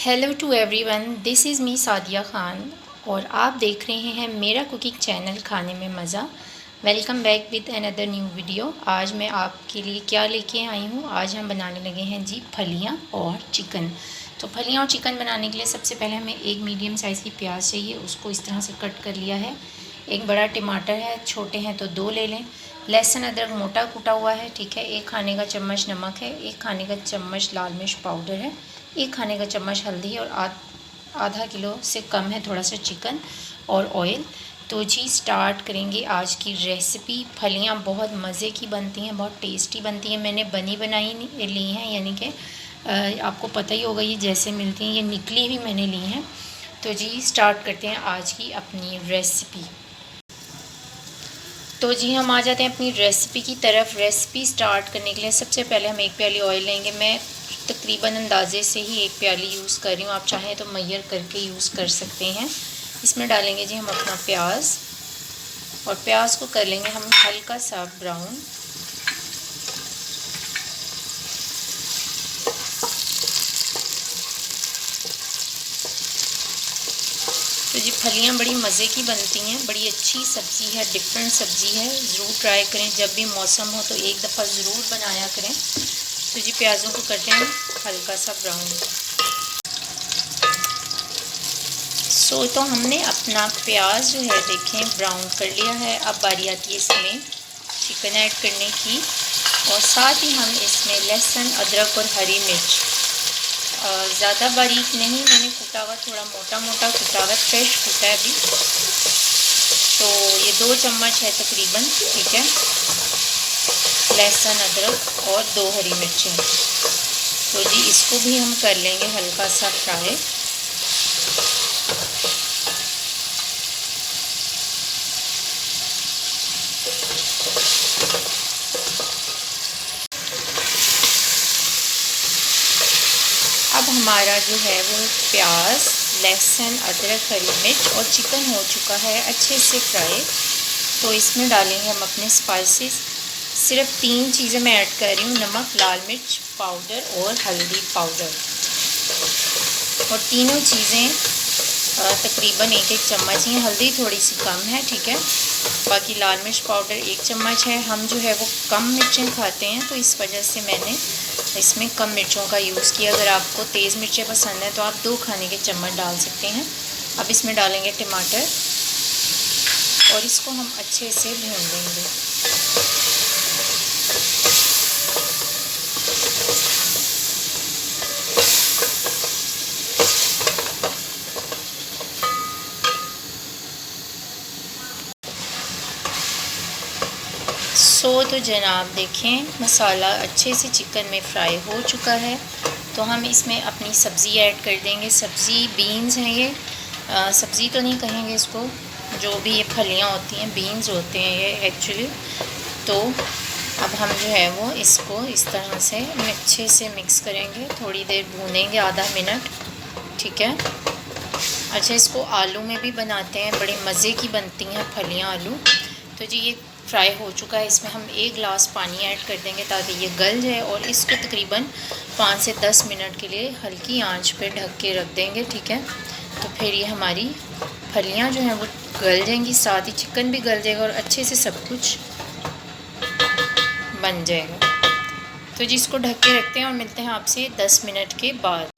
Hello to everyone, this is me Sadia Khan और आप देख रहे हैं मेरा कुकिंग चैनल खाने में मज़ा। Welcome back with another new video. आज मैं आपके लिए क्या लेके आई हूँ। आज हम बनाने लगे हैं जी फलियाँ और चिकन। तो फलियाँ और चिकन बनाने के लिए सबसे पहले हमें एक मीडियम साइज़ की प्याज चाहिए, उसको इस तरह से कट कर लिया है। एक बड़ा टमाटर है, छोटे हैं तो 2 ले लें। लहसुन अदरक मोटा कूटा हुआ है, ठीक है। 1 खाने का चम्मच नमक है, 1 खाने का चम्मच लाल मिर्च पाउडर है, 1 खाने का चम्मच हल्दी और आधा किलो से कम है थोड़ा सा चिकन और ऑयल। तो जी स्टार्ट करेंगे आज की रेसिपी। फलियाँ बहुत मज़े की बनती हैं, बहुत टेस्टी बनती हैं। मैंने बनी बनाई ली हैं, यानी कि आपको पता ही होगा ये जैसे मिलती हैं, ये निकली हुई मैंने ली हैं। तो जी स्टार्ट करते हैं आज की अपनी रेसिपी। तो जी हम आ जाते हैं अपनी रेसिपी की तरफ। रेसिपी स्टार्ट करने के लिए सबसे पहले हम 1 प्याली ऑयल लेंगे। मैं तकरीबन अंदाजे से ही 1 प्याली यूज़ कर रही हूँ, आप चाहें तो मैयर करके यूज़ कर सकते हैं। इसमें डालेंगे जी हम अपना प्याज और प्याज को कर लेंगे हम हल्का सा ब्राउन। तो जी फलियाँ बड़ी मज़े की बनती हैं, बड़ी अच्छी सब्ज़ी है, डिफरेंट सब्ज़ी है। ज़रूर ट्राई करें, जब भी मौसम हो तो एक दफ़ा ज़रूर बनाया करें। तो जी प्याज़ों को करते हैं हल्का सा ब्राउन। तो हमने अपना प्याज जो है देखें ब्राउन कर लिया है। अब बारी आती है इसमें चिकन ऐड करने की और साथ ही हम इसमें लहसुन अदरक और हरी मिर्च ज़्यादा बारीक नहीं मैंने कूटा हुआ, थोड़ा मोटा मोटा कूटा हुआ, फ्रेश कूटा है अभी। तो ये 2 चम्मच है तकरीबन, ठीक है। लहसुन अदरक और 2 हरी मिर्चें। तो जी इसको भी हम कर लेंगे हल्का सा फ्राई। अब हमारा जो है वो प्याज, लहसुन अदरक हरी मिर्च और चिकन हो चुका है अच्छे से फ्राई। तो इसमें डालेंगे हम अपने स्पाइसेस। सिर्फ 3 चीज़ें मैं ऐड कर रही हूँ, नमक, लाल मिर्च पाउडर और हल्दी पाउडर। और तीनों चीज़ें तकरीबन 1-1 चम्मच ही। हल्दी थोड़ी सी कम है, ठीक है। बाकी लाल मिर्च पाउडर 1 चम्मच है। हम जो है वो कम मिर्चें खाते हैं, तो इस वजह से मैंने इसमें कम मिर्चों का यूज़ किया। अगर आपको तेज़ मिर्चें पसंद हैं तो आप 2 खाने के चम्मच डाल सकते हैं। अब इसमें डालेंगे टमाटर और इसको हम अच्छे से भून लेंगे। तो जनाब देखें मसाला अच्छे से चिकन में फ्राई हो चुका है। तो हम इसमें अपनी सब्ज़ी ऐड कर देंगे। सब्ज़ी बीन्स हैं ये, सब्ज़ी तो नहीं कहेंगे इसको, जो भी ये फलियाँ होती हैं बीन्स होते हैं ये एक्चुअली। तो अब हम जो है वो इसको इस तरह से अच्छे से मिक्स करेंगे, थोड़ी देर भूनेंगे, आधा मिनट, ठीक है। अच्छा, इसको आलू में भी बनाते हैं, बड़े मज़े की बनती हैं फलियाँ आलू। तो जी ये फ्राई हो चुका है। इसमें हम 1 गिलास पानी ऐड कर देंगे ताकि ये गल जाए और इसको तकरीबन 5 से 10 मिनट के लिए हल्की आंच पे ढक के रख देंगे, ठीक है। तो फिर ये हमारी फलियाँ जो हैं वो गल जाएंगी, साथ ही चिकन भी गल जाएगा और अच्छे से सब कुछ बन जाएगा। तो जी इसको ढक के रखते हैं और मिलते हैं आपसे 10 मिनट के बाद।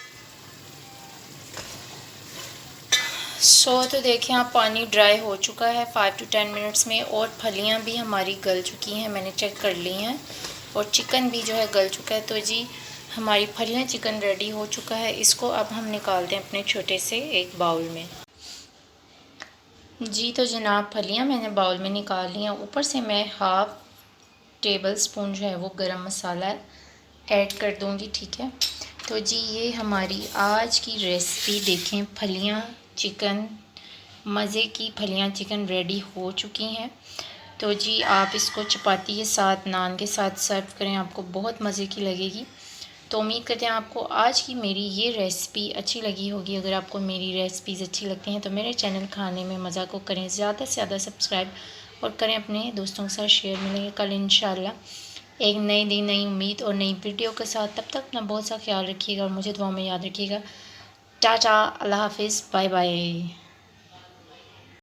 तो देखें आप पानी ड्राई हो चुका है 5 to 10 मिनट्स में और फलियां भी हमारी गल चुकी हैं, मैंने चेक कर ली हैं, और चिकन भी जो है गल चुका है। तो जी हमारी फलियां चिकन रेडी हो चुका है। इसको अब हम निकालते हैं अपने छोटे से एक बाउल में। जी तो जनाब फलियां मैंने बाउल में निकाल ली हैं। ऊपर से मैं 1/2 टेबल स्पून जो है वो गरम मसाला ऐड कर दूँगी, ठीक है। तो जी ये हमारी आज की रेसिपी देखें, फलियां चिकन, मज़े की फलियां चिकन रेडी हो चुकी हैं। तो जी आप इसको चपाती के साथ, नान के साथ सर्व करें, आपको बहुत मज़े की लगेगी। तो उम्मीद करते हैं आपको आज की मेरी ये रेसिपी अच्छी लगी होगी। अगर आपको मेरी रेसिपीज़ अच्छी लगती हैं तो मेरे चैनल खाने में मज़ा को करें ज़्यादा से ज़्यादा सब्सक्राइब और करें, अपने दोस्तों के साथ शेयर। मिलेंगे कल इंशाल्लाह एक नई दिन, नई उम्मीद और नई वीडियो के साथ। तब तक अपना बहुत सा ख्याल रखिएगा और मुझे दुआ में याद रखिएगा। टाटा, अल्लाह हाफिज़, बाय बाय।